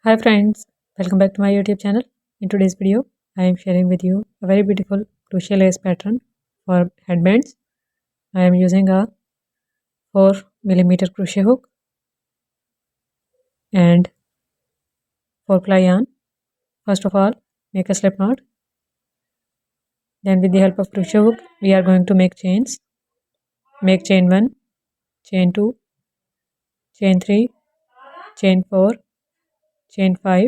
Hi friends, welcome back to my YouTube channel. In today's video, I am sharing with you a very beautiful crochet lace pattern for headbands. I am using a 4 mm crochet hook and 4 ply yarn. First of all, make a slip knot. Then with the help of crochet hook, we are going to make chains. Make chain 1, chain 2, chain 3, chain 4, chain 5,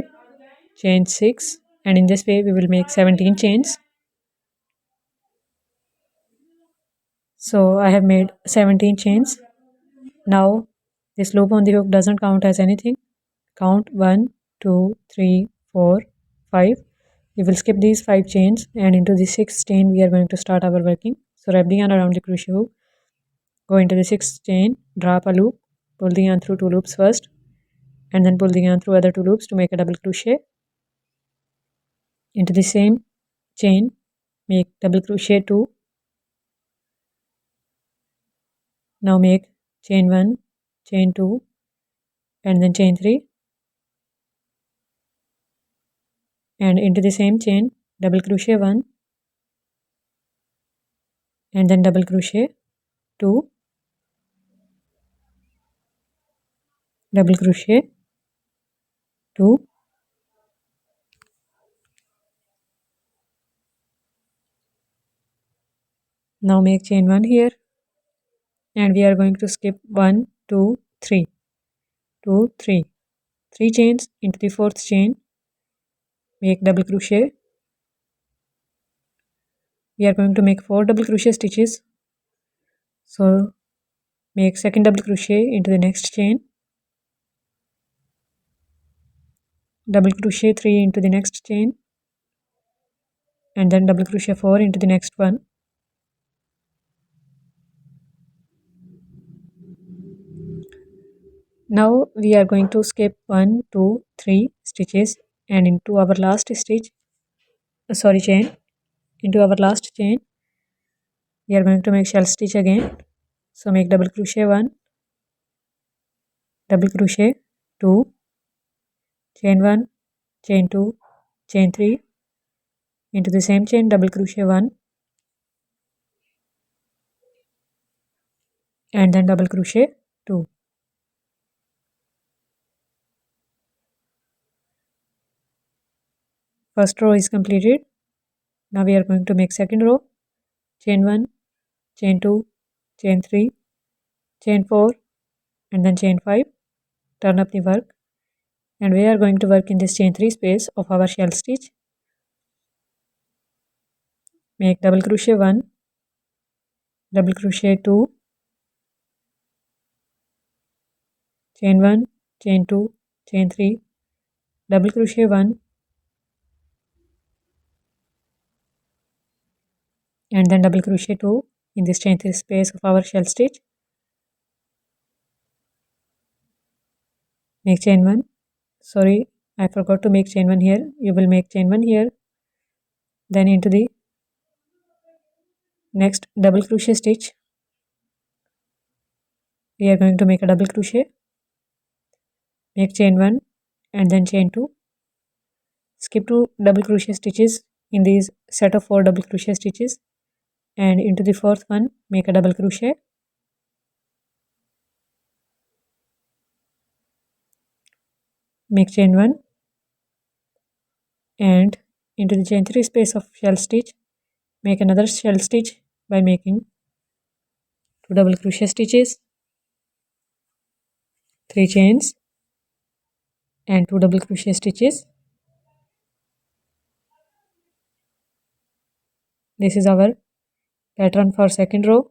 chain 6, and in this way we will make 17 chains. So I have made 17 chains. Now this loop on the hook doesn't count as anything. Count 1, 2, 3, 4, 5. We will skip these 5 chains and into the 6th chain we are going to start our working. So wrap the yarn around the crochet hook, go into the 6th chain, drop a loop, pull the yarn through 2 loops first, and then pull the yarn through other 2 loops to make a double crochet. Into the same chain, make double crochet 2. Now make chain 1, chain 2, and then chain 3. And into the same chain, double crochet 1, and then double crochet 2, double crochet 2. Now make chain 1 here, and we are going to skip 1, 2, 3, 2, 3, 3 chains. Into the 4th chain, make double crochet. We are going to make 4 double crochet stitches. So make second double crochet into the next chain, double crochet 3 into the next chain, and then double crochet 4 into the next one. Now we are going to skip 1, 2, 3 stitches, and into our last stitch, chain. Into our last chain, we are going to make shell stitch again. So make double crochet 1, double crochet 2, chain 1, chain 2, chain 3, into the same chain double crochet 1, and then double crochet 2. First row is completed. Now we are going to make second row, chain 1, chain 2, chain 3, chain 4, and then chain 5. Turn up the work, and we are going to work in this chain 3 space of our shell stitch. Make double crochet 1, double crochet 2, chain 1, chain 2, chain 3, double crochet 1, and then double crochet 2 in this chain 3 space of our shell stitch. Make chain 1. Sorry, I forgot to make chain 1 here. You will make chain 1 here, then into the next double crochet stitch we are going to make a double crochet. Make chain 1 and then chain 2. Skip 2 double crochet stitches in these set of 4 double crochet stitches, and into the 4th one make a double crochet. Make chain 1 and into the chain 3 space of shell stitch make another shell stitch by making 2 double crochet stitches, 3 chains, and 2 double crochet stitches. This is our pattern for second row,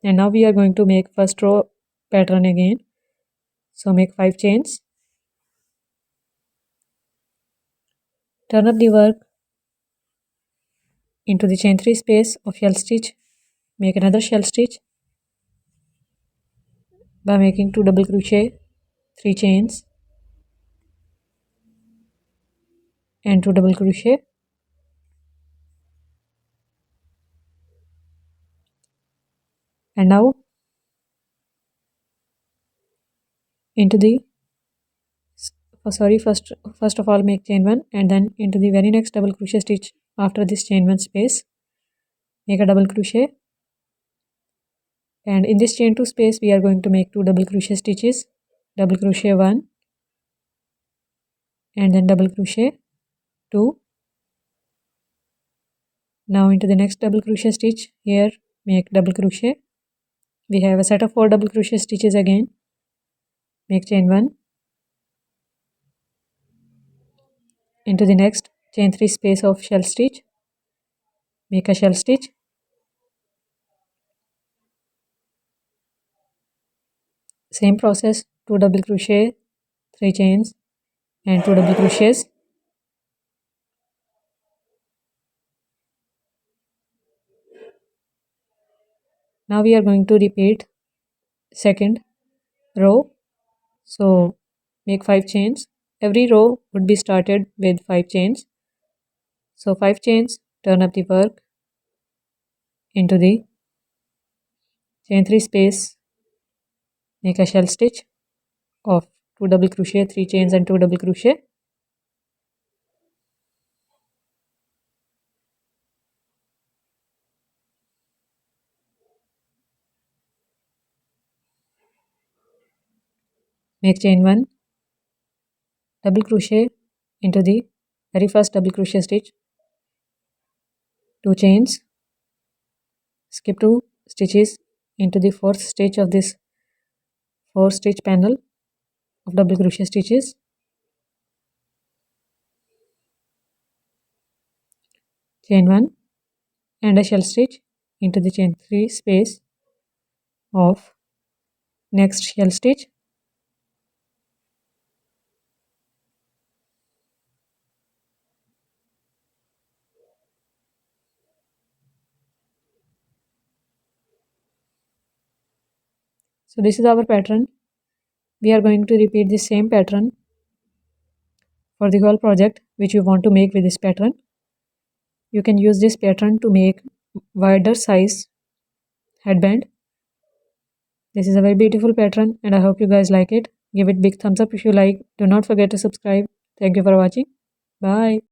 and now we are going to make first row pattern again. So make 5 chains, turn up the work into the chain 3 space of shell stitch, make another shell stitch by making 2 double crochet, 3 chains, and 2 double crochet. And now into the sorry, first of all make chain 1 and then into the very next double crochet stitch after this chain 1 space make a double crochet, and in this chain 2 space we are going to make 2 double crochet stitches, double crochet 1 and then double crochet 2. Now into the next double crochet stitch here make double crochet. We have a set of 4 double crochet stitches again. Make chain 1 into the next chain 3 space of shell stitch, make a shell stitch, same process, 2 double crochet, 3 chains and 2 double crochets. Now we are going to repeat second row, so make 5 chains. Every row would be started with 5 chains, so 5 chains, turn up the work into the chain 3 space, make a shell stitch of 2 double crochet, 3 chains and 2 double crochet. Make chain 1, double crochet into the very first double crochet stitch, 2 chains, skip 2 stitches into the fourth stitch of this 4 stitch panel of double crochet stitches, chain 1 and a shell stitch into the chain 3 space of next shell stitch. So this is our pattern. We are going to repeat the same pattern for the whole project which you want to make with this pattern. You can use this pattern to make wider size headband. This is a very beautiful pattern and I hope you guys like it. Give it big thumbs up if you like. Do not forget to subscribe. Thank you for watching. Bye.